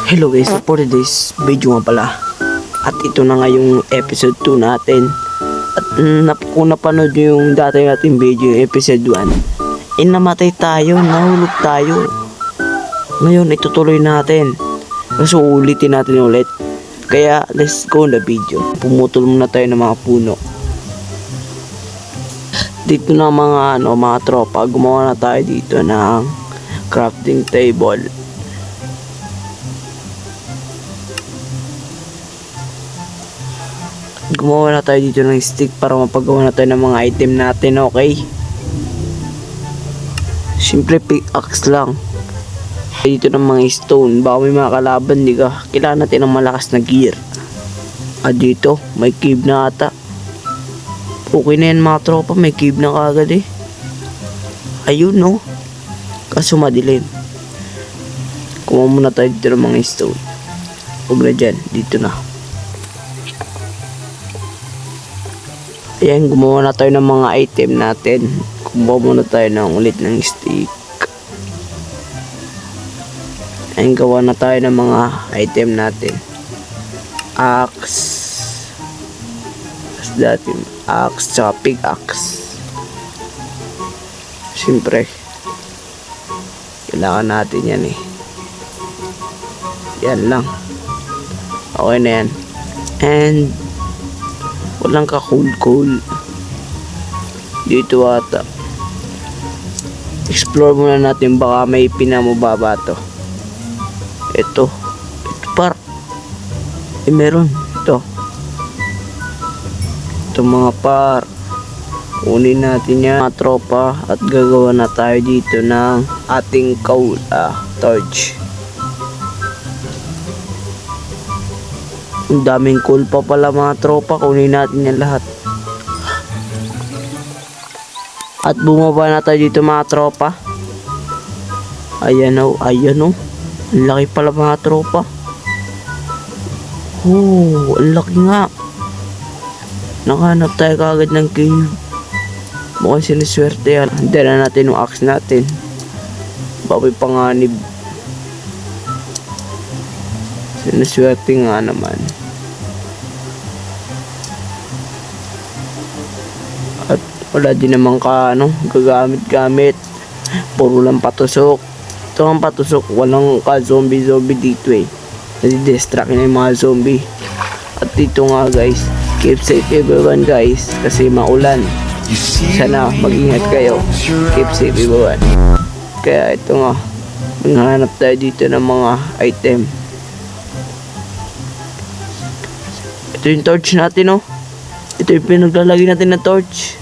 Hello guys, so for today's video nga pala. At ito na nga yung episode 2 natin. At kung napanood nyo yung dati natin video, yung episode 1, namatay tayo, nahulog tayo. Ngayon, itutuloy natin. So ulitin natin ulit. Kaya let's go na video. Pumutol muna tayo ng mga puno. Dito na mga tropa, gumawa na tayo dito ng crafting table. Gumawa na tayo dito ng stick para mapagawa na tayo ng mga item natin, okay? Simple pickaxe lang. Dito ng mga stone, baka may mga kalaban, di ka? Kailangan natin ng malakas na gear. At dito, may cave na ata. Okay na yan mga tropa, may cave na kagad eh. Ayun no. Kaso madilim. Kumuha muna tayo dito ng mga stone. Huwag na dyan, dito na. Ayan, gumawa na tayo ng mga item natin. Kumuha muna tayo ng ulit ng stick. Ayan, gawa na tayo ng mga item natin. Axe. Dati axe tsaka pickaxe. Siyempre kailangan natin yan eh. Yan lang. Okay na yan. And walang ka cool dito ata. Explore muna natin, baka may pinamababa to. Ito par meron ito mga par. Kunin natin yan mga tropa at gagawa na tayo dito ng ating coal torch. Ang daming coal pa pala mga tropa, kunin natin yan lahat. At bumaba na tayo dito mga tropa. Ayan o, ang laki pala mga tropa. Oh, ang laki nga. Nakahanap tayo kagad ng cave. Mukhang siniswerte yan. Hindi na natin yung axe natin. Baboy panganib. Siniswerte nga naman. At wala din naman gagamit-gamit. Puro lang patusok. Ito ang patusok. Walang ka-zombie dito eh. Nadi-distract na yung mga zombie. At dito nga guys, keep safe everyone guys, kasi maulan. Sana mag-ingat kayo. Keep safe everyone. Kaya ito nga, maghanap tayo dito ng mga item. Ito yung torch natin oh. Ito yung pinaglalagay natin na torch.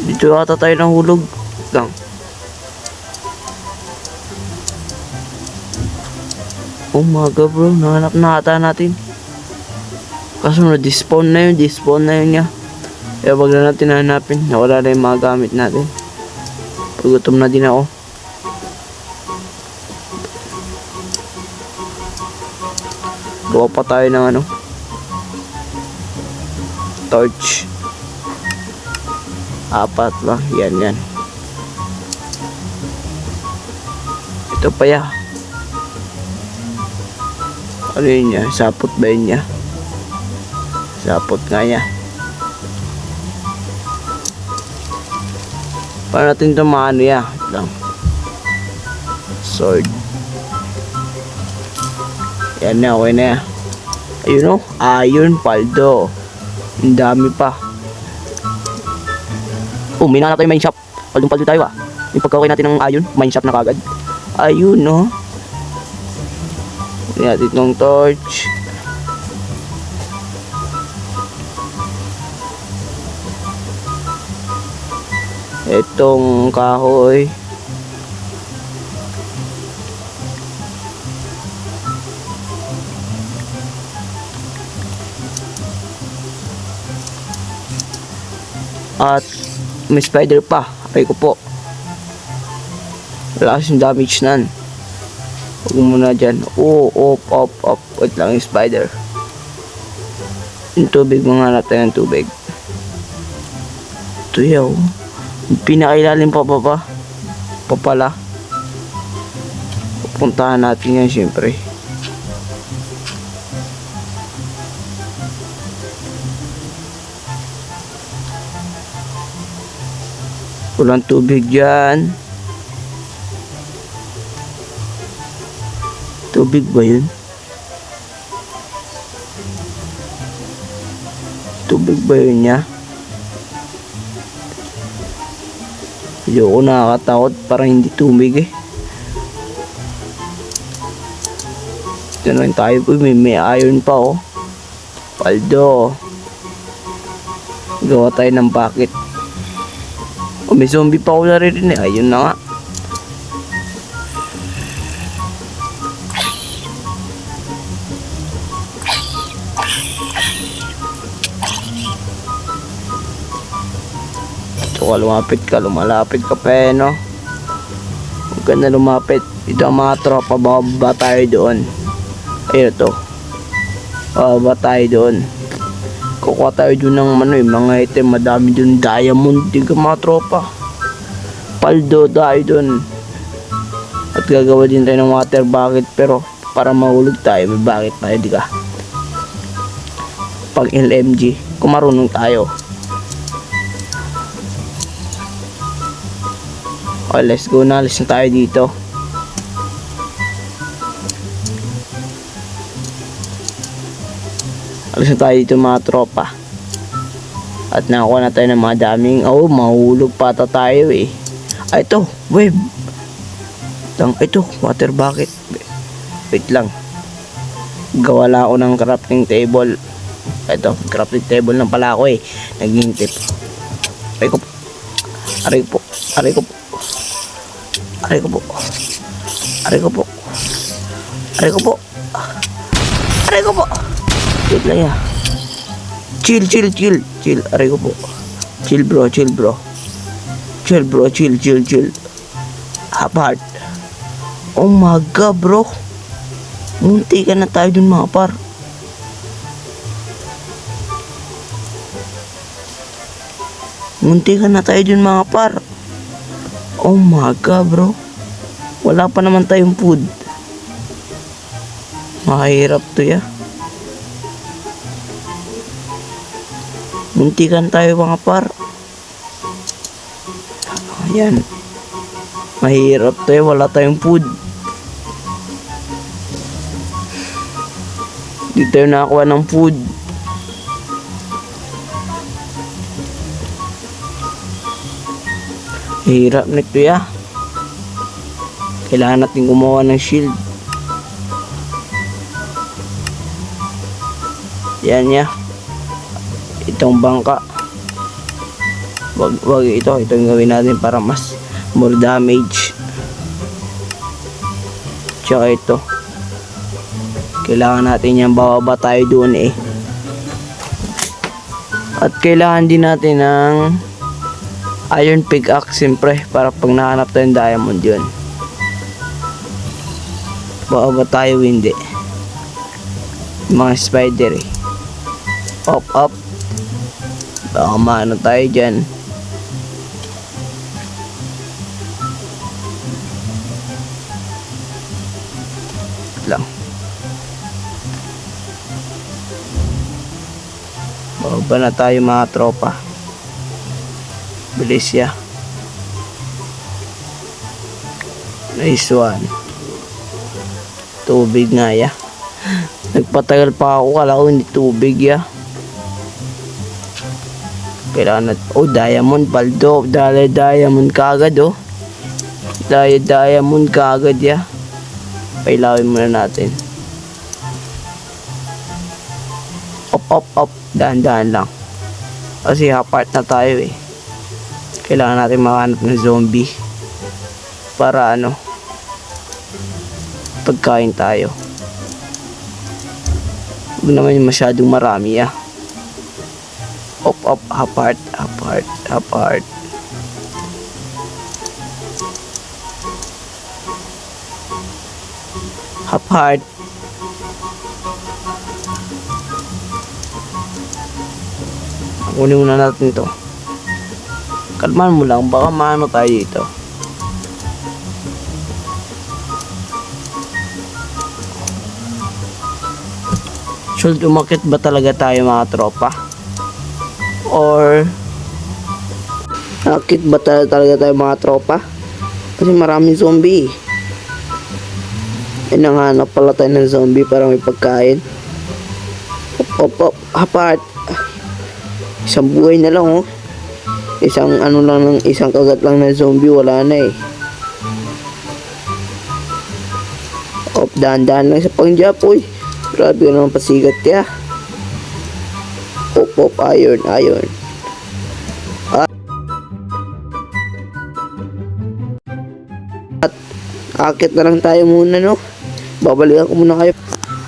Dito ata tayo ng hulog lang. Oh my god bro, nahanap na ata natin. Kaso na-despawn na yun niya. Kaya wag na natin hanapin. Nawala na yung mga gamit natin. Pagutom na din ako. Gawa pa tayo ng torch. 4 ba? Yan. Ito pa ya. Ano yun niya? Sapot ba yun niya? Sapot nga niya. Paano natin ito ya? Lang. Sword. Yan na, okay na yan. Ayun o. Iron paldo. Ang dami pa. Oh, may nahanap tayo mine shop. Paldo tayo yung pagkakawin natin ng iron, mine shop na kagad. Ayun o. Natin itong torch. Itong kahoy. At may spider pa. Aray ko po. Wala kasing damage nan. Huwag muna dyan. Up. Wait lang yung spider. Yung tubig, mga natin ng tubig. Ito yaw. Pinakailalim pa. pa pala. Pupuntahan natin yan syempre. Walang tubig dyan. Tubig ba yun? Tubig ba yun niya? Ayoko, nakakatakot. Parang hindi tubig eh. Ito na rin tayo po. May iron pa oh. Paldo. Gawa tayo ng bucket. Oh, may zombie pa ako naririnig eh. Ayun na nga. Ito ka, lumapit ka, lumalapit ka pa no. Huwag ka na lumapit. Ito ang mga tropa, bababa tayo doon. Ayun ito. Bababa tayo doon. Kukuha tayo doon ng mga item, madami doon, diamond, tiga mga tropa. Paldo tayo doon. At gagawa din tayo ng water bucket, pero para mahulog tayo, may bucket tayo, di ka? Pag LMG, kung marunong tayo. Okay, let's go na, alis na tayo dito. Alis na tayo dito mga tropa. At nakakuha na tayo ng mga daming, mahulog pata tayo eh. Ito, web. Ito, water bucket. Wait lang. Gawa lang ako ng crafting table. Ito, crafting table lang pala ako eh. Naghihintip. Aray ko po. Aray ko po. Aray ko po. Aray ko po. Aray ko po. Aray ko po. Aray ko po. Wait lang ya. Chill. Aray ko po. Chill bro. Chill bro. Chill. Half heart. Oh my god bro. Munti ka na tayo dun mga par. Munti ka na tayo dun mga par. Oh my god bro. Wala pa naman tayong food. Mahirap to ya. Muntikan tayo mga par. Ayan. Mahirap to ya. Wala tayong food. Di tayo nakakuha ng food. Hirap nito ya. Kailangan natin gumawa ng shield. Yan ya. Itong bangka. Wag ito yung gawin natin para mas more damage. Tsaka ito. Kailangan natin yan, bababa tayo doon eh. At kailangan din natin ng iron pickaxe siyempre para pag nahanap tayo ng diamond yun. Bababa tayo hindi. Mga spider eh. Up. Baka maano tayo dyan. Lang. Bababa na tayo mga tropa. Bilis ya. Nice one. Tubig nga ya. Nagpatagal pa ako, kala ko hindi tubig ya. Kailangan diamond paldo. Diamond kagad oh. Diamond kagad ya. Pailawin muna natin. Up. Dahan-dahan lang. Kasi apart na tayo eh. Kailangan natin makahanap ng zombie. Para pagkain tayo. Huwag naman yung masyadong marami ya. Up, apart. Apart. Kunin muna natin to. Kalman mo lang, baka maano tayo dito. Should umakit ba talaga tayo mga tropa? Or akit ba talaga tayo mga tropa? Kasi maraming zombie. Nanghanap pala tayo ng zombie para may pagkain. Op, hapat. Isang buhay na lang oh. Isang isang kagat lang na zombie, wala na eh. Op, dahan-dahan lang sa pangjap, uy. Grabe naman pasigat ya. Op, iron. At akit na lang tayo muna, no? Babalikan ko muna kayo.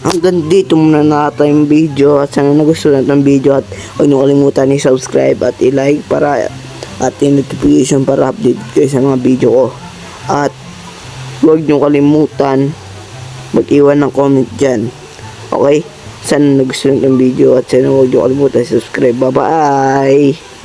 Hanggang dito muna na tayong video. At sana nagustuhan ng video. At huwag niyo kalimutan i-subscribe at i-like para at i-notification para update kayo sa mga video ko. At huwag niyo kalimutan mag-iwan ng comment dyan. Okay? Sana nagustuhan ng video. At sana huwag niyo kalimutan i-subscribe. Bye-bye!